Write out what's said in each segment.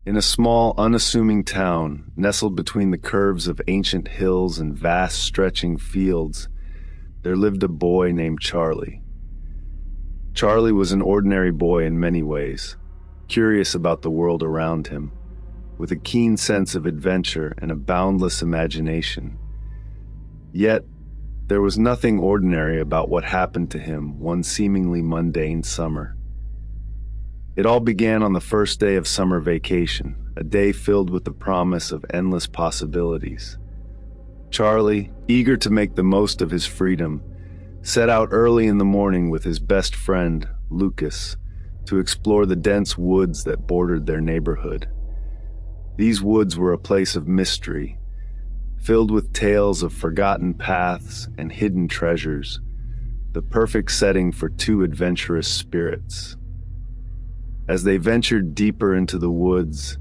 In a small, unassuming town, nestled between the curves of ancient hills and vast, stretching fields, there lived a boy named Charlie. Charlie was an ordinary boy in many ways, curious about the world around him, with a keen sense of adventure and a boundless imagination. Yet, there was nothing ordinary about what happened to him one seemingly mundane summer. It all began on the first day of summer vacation, a day filled with the promise of endless possibilities. Charlie, eager to make the most of his freedom, set out early in the morning with his best friend, Lucas, to explore the dense woods that bordered their neighborhood. These woods were a place of mystery, filled with tales of forgotten paths and hidden treasures, the perfect setting for two adventurous spirits. As they ventured deeper into the woods,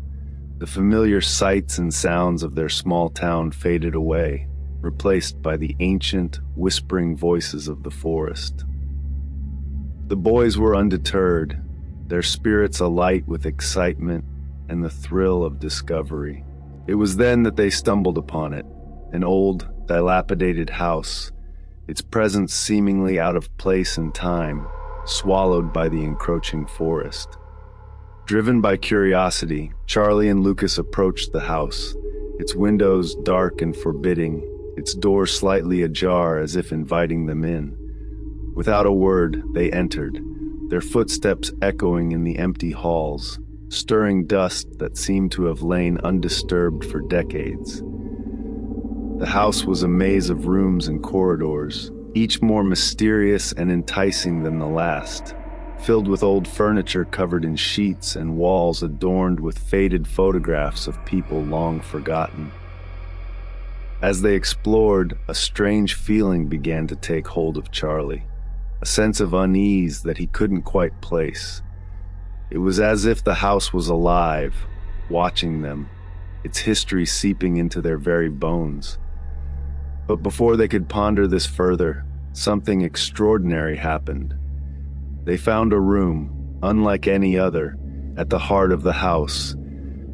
the familiar sights and sounds of their small town faded away, replaced by the ancient, whispering voices of the forest. The boys were undeterred, their spirits alight with excitement and the thrill of discovery. It was then that they stumbled upon it, an old, dilapidated house, its presence seemingly out of place and time, swallowed by the encroaching forest. Driven by curiosity, Charlie and Lucas approached the house, its windows dark and forbidding, its door slightly ajar as if inviting them in. Without a word, they entered, their footsteps echoing in the empty halls, stirring dust that seemed to have lain undisturbed for decades. The house was a maze of rooms and corridors, each more mysterious and enticing than the last, filled with old furniture covered in sheets and walls adorned with faded photographs of people long forgotten. As they explored, a strange feeling began to take hold of Charlie, a sense of unease that he couldn't quite place. It was as if the house was alive, watching them, its history seeping into their very bones. But before they could ponder this further, something extraordinary happened. They found a room, unlike any other, at the heart of the house,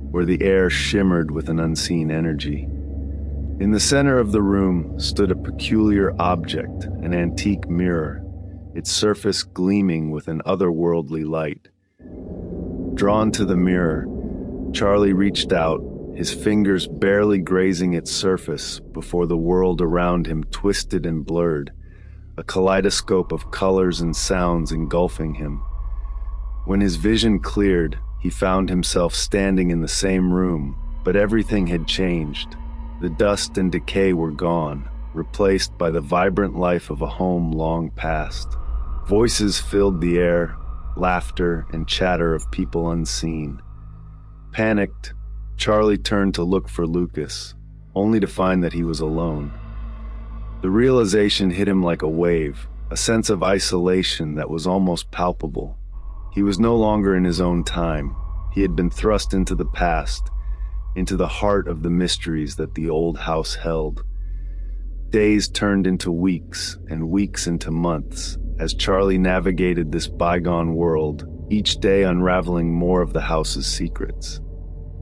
where the air shimmered with an unseen energy. In the center of the room stood a peculiar object, an antique mirror, its surface gleaming with an otherworldly light. Drawn to the mirror, Charlie reached out, his fingers barely grazing its surface before the world around him twisted and blurred, a kaleidoscope of colors and sounds engulfing him. When his vision cleared, he found himself standing in the same room, but everything had changed. The dust and decay were gone, replaced by the vibrant life of a home long past. Voices filled the air, laughter and chatter of people unseen. Panicked, Charlie turned to look for Lucas, only to find that he was alone. The realization hit him like a wave, a sense of isolation that was almost palpable. He was no longer in his own time. He had been thrust into the past, into the heart of the mysteries that the old house held. Days turned into weeks, and weeks into months, as Charlie navigated this bygone world, each day unraveling more of the house's secrets.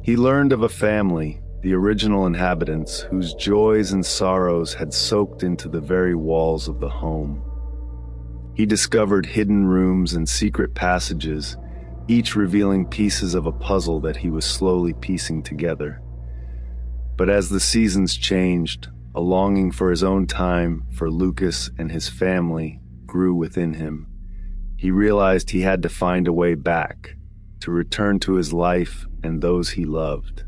He learned of a family, the original inhabitants, whose joys and sorrows had soaked into the very walls of the home. He discovered hidden rooms and secret passages, each revealing pieces of a puzzle that he was slowly piecing together. But as the seasons changed, a longing for his own time, for Lucas and his family, grew within him. He realized he had to find a way back, to return to his life and those he loved.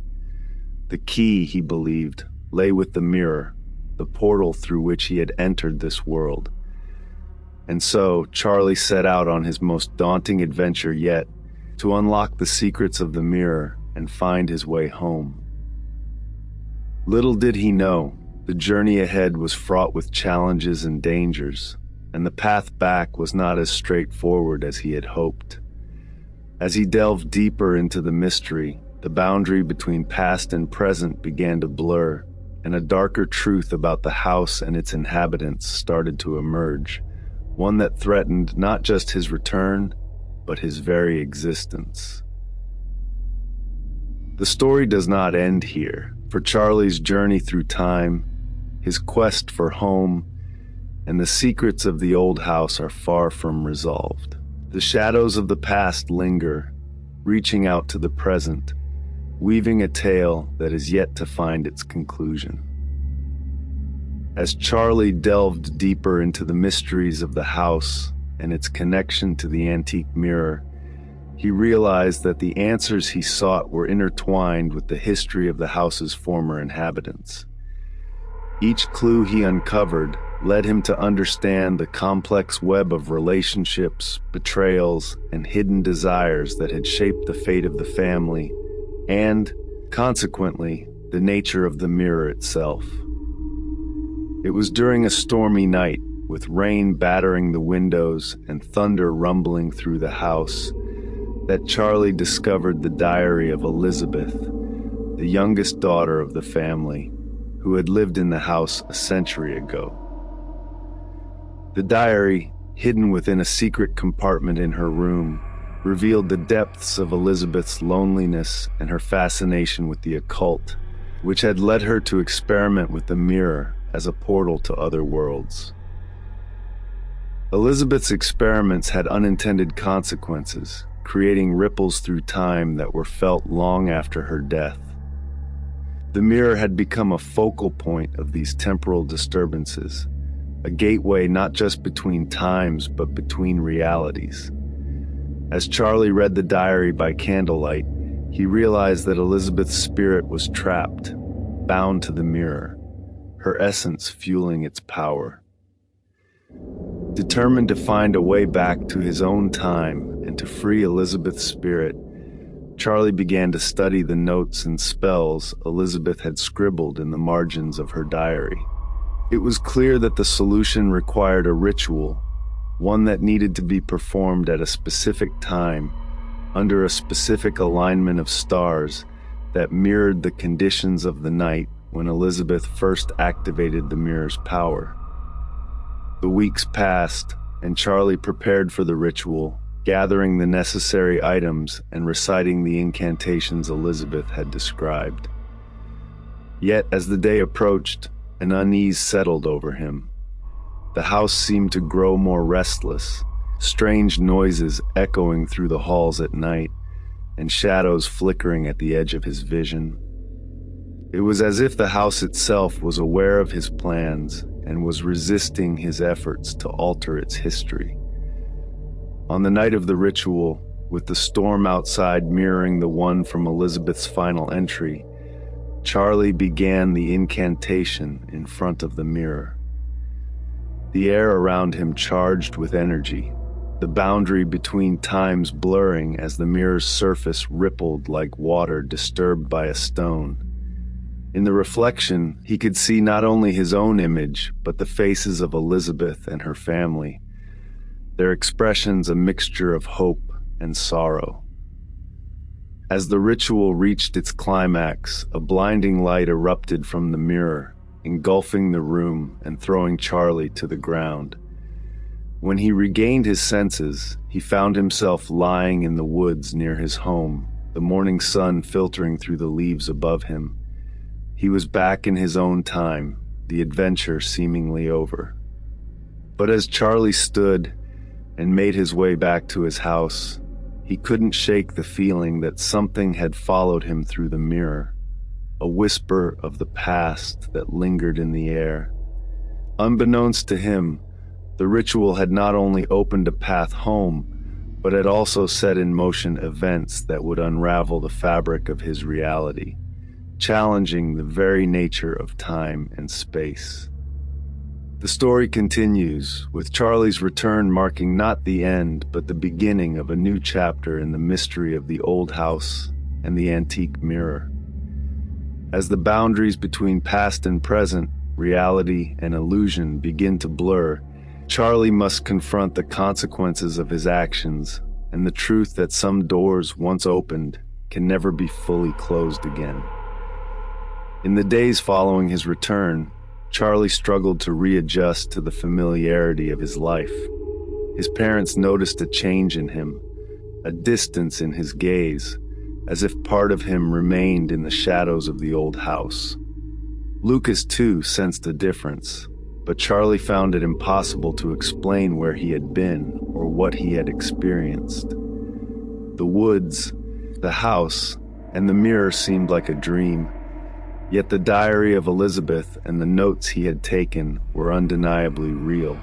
The key, he believed, lay with the mirror, the portal through which he had entered this world. And so, Charlie set out on his most daunting adventure yet, to unlock the secrets of the mirror and find his way home. Little did he know, the journey ahead was fraught with challenges and dangers, and the path back was not as straightforward as he had hoped. As he delved deeper into the mystery, the boundary between past and present began to blur, and a darker truth about the house and its inhabitants started to emerge, one that threatened not just his return, but his very existence. The story does not end here, for Charlie's journey through time, his quest for home, and the secrets of the old house are far from resolved. The shadows of the past linger, reaching out to the present, weaving a tale that is yet to find its conclusion. As Charlie delved deeper into the mysteries of the house and its connection to the antique mirror, he realized that the answers he sought were intertwined with the history of the house's former inhabitants. Each clue he uncovered led him to understand the complex web of relationships, betrayals, and hidden desires that had shaped the fate of the family and, consequently, the nature of the mirror itself. It was during a stormy night, with rain battering the windows and thunder rumbling through the house, that Charlie discovered the diary of Elizabeth, the youngest daughter of the family, who had lived in the house a century ago. The diary, hidden within a secret compartment in her room, revealed the depths of Elizabeth's loneliness and her fascination with the occult, which had led her to experiment with the mirror as a portal to other worlds. Elizabeth's experiments had unintended consequences, creating ripples through time that were felt long after her death. The mirror had become a focal point of these temporal disturbances, a gateway not just between times but between realities. As Charlie read the diary by candlelight, he realized that Elizabeth's spirit was trapped, bound to the mirror, her essence fueling its power. Determined to find a way back to his own time and to free Elizabeth's spirit, Charlie began to study the notes and spells Elizabeth had scribbled in the margins of her diary. It was clear that the solution required a ritual, one that needed to be performed at a specific time, under a specific alignment of stars that mirrored the conditions of the night when Elizabeth first activated the mirror's power. The weeks passed, and Charlie prepared for the ritual, gathering the necessary items and reciting the incantations Elizabeth had described. Yet, as the day approached, an unease settled over him. The house seemed to grow more restless, strange noises echoing through the halls at night, and shadows flickering at the edge of his vision. It was as if the house itself was aware of his plans and was resisting his efforts to alter its history. On the night of the ritual, with the storm outside mirroring the one from Elizabeth's final entry, Charlie began the incantation in front of the mirror. The air around him charged with energy, the boundary between times blurring as the mirror's surface rippled like water disturbed by a stone. In the reflection, he could see not only his own image, but the faces of Elizabeth and her family, their expressions a mixture of hope and sorrow. As the ritual reached its climax, a blinding light erupted from the mirror, engulfing the room and throwing Charlie to the ground. When he regained his senses, he found himself lying in the woods near his home, the morning sun filtering through the leaves above him. He was back in his own time, the adventure seemingly over. But as Charlie stood and made his way back to his house, he couldn't shake the feeling that something had followed him through the mirror, a whisper of the past that lingered in the air. Unbeknownst to him, the ritual had not only opened a path home, but had also set in motion events that would unravel the fabric of his reality, challenging the very nature of time and space. The story continues, with Charlie's return marking not the end, but the beginning of a new chapter in the mystery of the old house and the antique mirror. As the boundaries between past and present, reality and illusion begin to blur, Charlie must confront the consequences of his actions and the truth that some doors once opened can never be fully closed again. In the days following his return, Charlie struggled to readjust to the familiarity of his life. His parents noticed a change in him, a distance in his gaze, as if part of him remained in the shadows of the old house. Lucas, too, sensed a difference, but Charlie found it impossible to explain where he had been or what he had experienced. The woods, the house, and the mirror seemed like a dream, yet the diary of Elizabeth and the notes he had taken were undeniably real,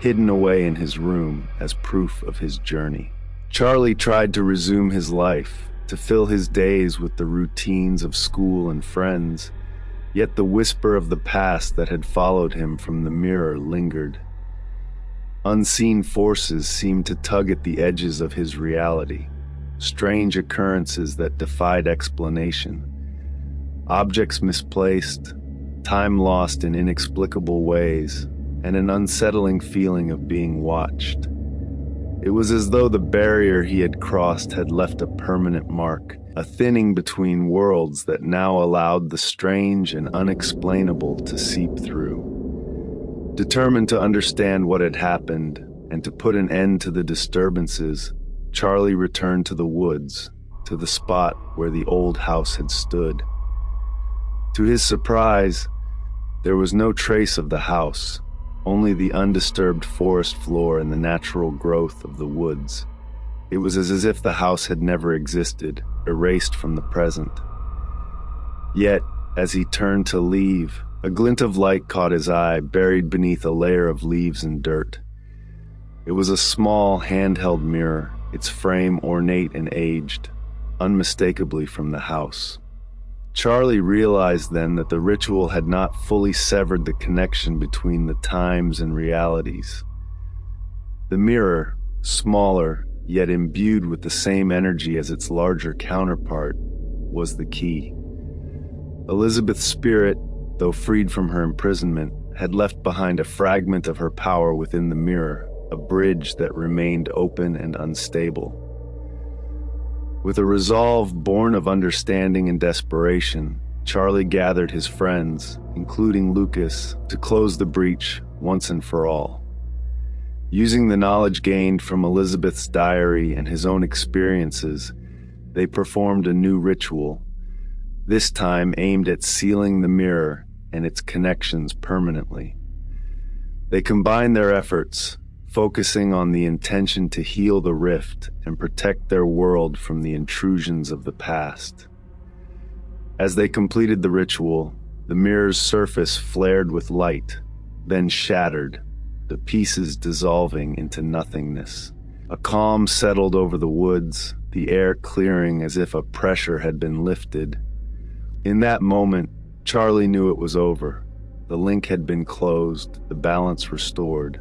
hidden away in his room as proof of his journey. Charlie tried to resume his life, to fill his days with the routines of school and friends, yet the whisper of the past that had followed him from the mirror lingered. Unseen forces seemed to tug at the edges of his reality, strange occurrences that defied explanation. Objects misplaced, time lost in inexplicable ways, and an unsettling feeling of being watched. It was as though the barrier he had crossed had left a permanent mark, a thinning between worlds that now allowed the strange and unexplainable to seep through. Determined to understand what had happened and to put an end to the disturbances, Charlie returned to the woods, to the spot where the old house had stood. To his surprise, there was no trace of the house, only the undisturbed forest floor and the natural growth of the woods. It was as if the house had never existed, erased from the present. Yet, as he turned to leave, a glint of light caught his eye, buried beneath a layer of leaves and dirt. It was a small, handheld mirror, its frame ornate and aged, unmistakably from the house. Charlie realized then that the ritual had not fully severed the connection between the times and realities. The mirror, smaller, yet imbued with the same energy as its larger counterpart, was the key. Elizabeth's spirit, though freed from her imprisonment, had left behind a fragment of her power within the mirror, a bridge that remained open and unstable. With a resolve born of understanding and desperation, Charlie gathered his friends, including Lucas, to close the breach once and for all. Using the knowledge gained from Elizabeth's diary and his own experiences, they performed a new ritual, this time aimed at sealing the mirror and its connections permanently. They combined their efforts, focusing on the intention to heal the rift and protect their world from the intrusions of the past. As they completed the ritual, the mirror's surface flared with light, then shattered, the pieces dissolving into nothingness. A calm settled over the woods, the air clearing as if a pressure had been lifted. In that moment, Charlie knew it was over. The link had been closed, the balance restored.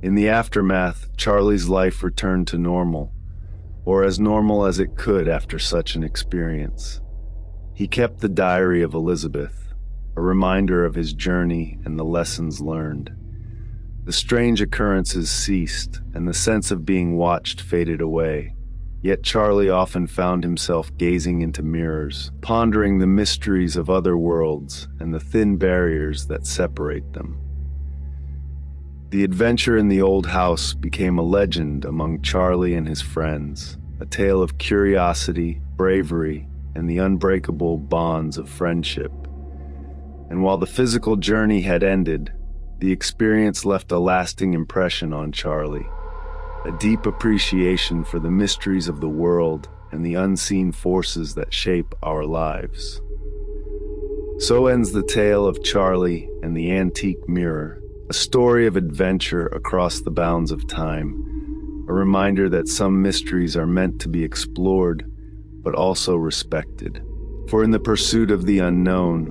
In the aftermath, Charlie's life returned to normal, or as normal as it could after such an experience. He kept the diary of Elizabeth, a reminder of his journey and the lessons learned. The strange occurrences ceased, and the sense of being watched faded away. Yet Charlie often found himself gazing into mirrors, pondering the mysteries of other worlds and the thin barriers that separate them. The adventure in the old house became a legend among Charlie and his friends, a tale of curiosity, bravery, and the unbreakable bonds of friendship. And while the physical journey had ended, the experience left a lasting impression on Charlie, a deep appreciation for the mysteries of the world and the unseen forces that shape our lives. So ends the tale of Charlie and the antique mirror, a story of adventure across the bounds of time, a reminder that some mysteries are meant to be explored, but also respected. For in the pursuit of the unknown,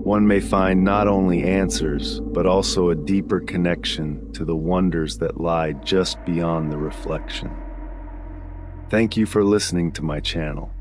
one may find not only answers, but also a deeper connection to the wonders that lie just beyond the reflection. Thank you for listening to my channel.